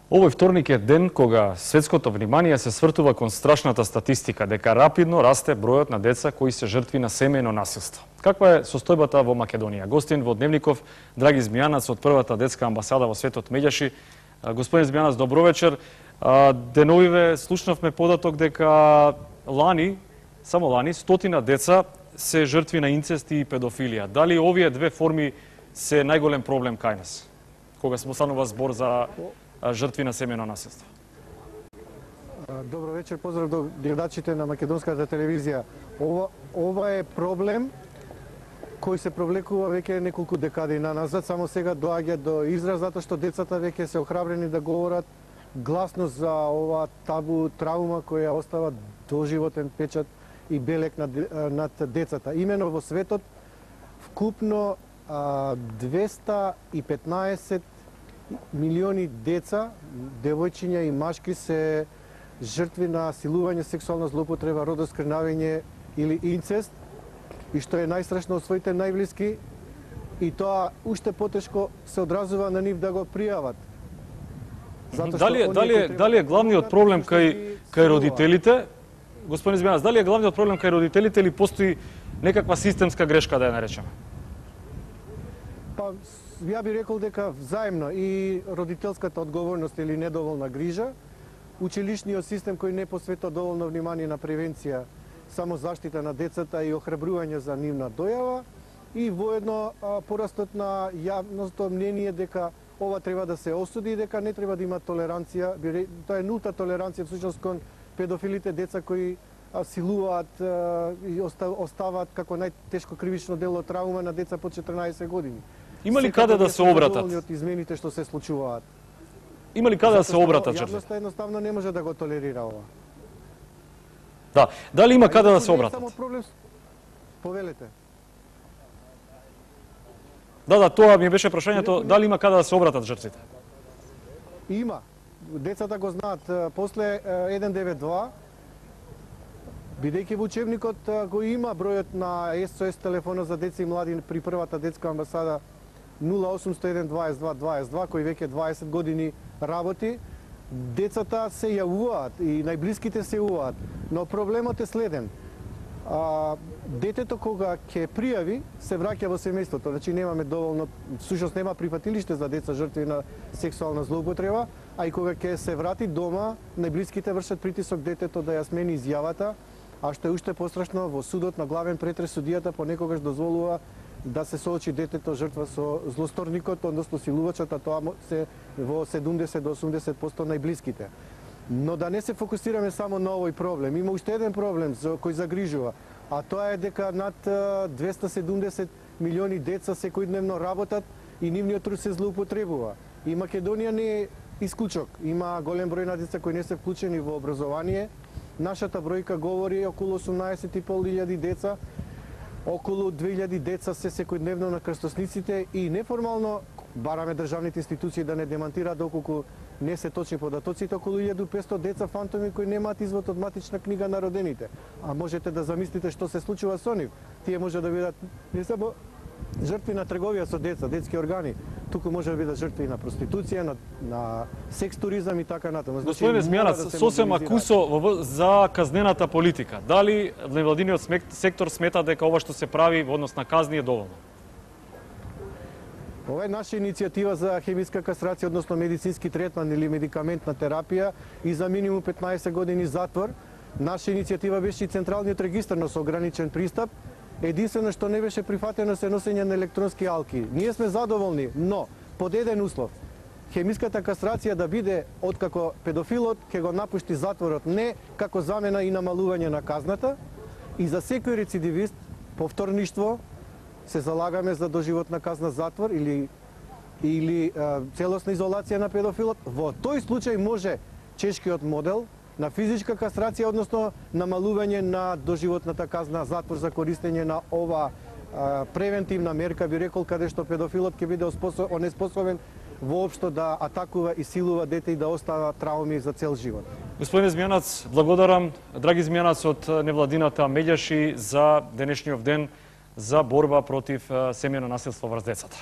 Овој вторник е ден кога светското внимание се свртува кон страшната статистика дека рапидно расте бројот на деца кои се жртви на семејно насилство. Каква е состојбата во Македонија? Гостин во Дневников Драги Змијанац од првата детска амбасада во светот Меѓаши. Господин Змијанац, добро вечер. Деновиве слушнавме податок дека само лани, 100 деца се жртви на инцест и педофилија. Дали овие две форми се најголем проблем кај нас? Кога се станува збор за жртви на семејно насилство. Добро вечер, поздрав до гледачите на македонската телевизија. Ова е проблем кој се провлекува веќе неколку декади назад, само сега доаѓа до израз затоа што децата веќе се охрабрени да говорат гласно за ова табу траума која остава доживотен печат и белек над децата. Имено во светот вкупно 215 милиони деца, девојчиња и машки се жртви на силување, сексуална злоупотреба, родоскрнавење или инцест, и што е најстрашно од своите најблиски, и тоа уште потешко се одразува на нив да го пријават. Дали е главниот проблем кај родителите? Господин Змијанац, дали е главниот проблем кај родителите или постои некаква системска грешка, да ја наречеме? Па, ја би рекол дека взаимно и родителската одговорност или недоволна грижа, училишниот систем кој не посветува доволно внимание на превенција, само заштита на децата и охрабрување за нивна дојава, и воедно порастот на јавното мнение дека ова треба да се осуди и дека не треба да има толеранција, тоа е нулта толеранција всушност кон педофилите, деца кои силуваат и оставаат како најтешко кривично дело траума на деца по 14 години. Има ли каде да се обратат? Од измените што се случуваат. Има ли каде да се обратат жртвите? Јавноста едноставно не може да го толерира ова. Да, дали има каде да се обратат? Само проблем повелете. Да, тоа ми беше прашањето, дали има каде да се обратат жртвите? Има. Децата го знаат. После 192, бидејќи во учебникот го има бројот на SOS телефона за деца и млади при првата детска амбасада 0801 22 22, кој веќе 20 години работи, децата се јавуваат и најблиските се јавуваат. Но проблемот е следен. Детето кога ќе пријави, се враќа во семејството. Значи немаме доволно, всушност нема прифатилиште за деца жртви на сексуална злоупотреба, а и кога ќе се врати дома, најблиските вршат притисок детето да ја смени изјавата, а што е уште пострашно, во судот на главен претрес судијата понекогаш дозволува да се соочи детето жртва со злосторникот, односно силувачот, а тоа се во 70 до 80% најблиските. Но да не се фокусираме само на овој проблем. Има уште еден проблем кој загрижува, а тоа е дека над 270 милиони деца секојдневно работат и нивниот труд се злоупотребува. И Македонија не е исклучок. Има голем број на деца кои не се вклучени во образование. Нашата бројка говори околу 18.500 деца, околу 2000 деца се секојдневно на крстосниците и неформално бараме државните институции да не демантираат доколку не се точни податоците, околу 1500 деца фантоми кои немаат извод од матична книга на родените. А можете да замислите што се случува со нив. Тие може да бидат не само жртви на трговија со деца, детски органи, туку може да бидат жртви на проституција, на секс туризам и така натаму. Господине Змијанац, сосема акусо за казнената политика. Дали невладиниот сектор смета дека ова што се прави во однос на казни е доволно? Ова е наша иницијатива за хемиска кастрација, односно медицински третман или медикаментна терапија и за минимум 15 години затвор. Наша иницијатива беше и Централниот регистар со ограничен пристап. Единствено што не беше прифатено се носење на електронски алки. Ние сме задоволни, но под еден услов. Хемиската кастрација да биде откако педофилот ќе го напушти затворот, не како замена и намалување на казната. И за секој рецидивист, повторништво, се залагаме за доживотна казна затвор или целосна изолација на педофилот. Во тој случај може чешкиот модел на физичка кастрација, односно намалување на доживотната казна затвор за користење на ова превентивна мерка, би рекол, каде што педофилот ќе биде онеспособен воопшто да атакува и силува дете и да остава трауми за цел живот. Господин Змијанац, благодарам. Драги Змијанац од невладината Меѓаши за денешниот ден за борба против семејно насилство врз децата.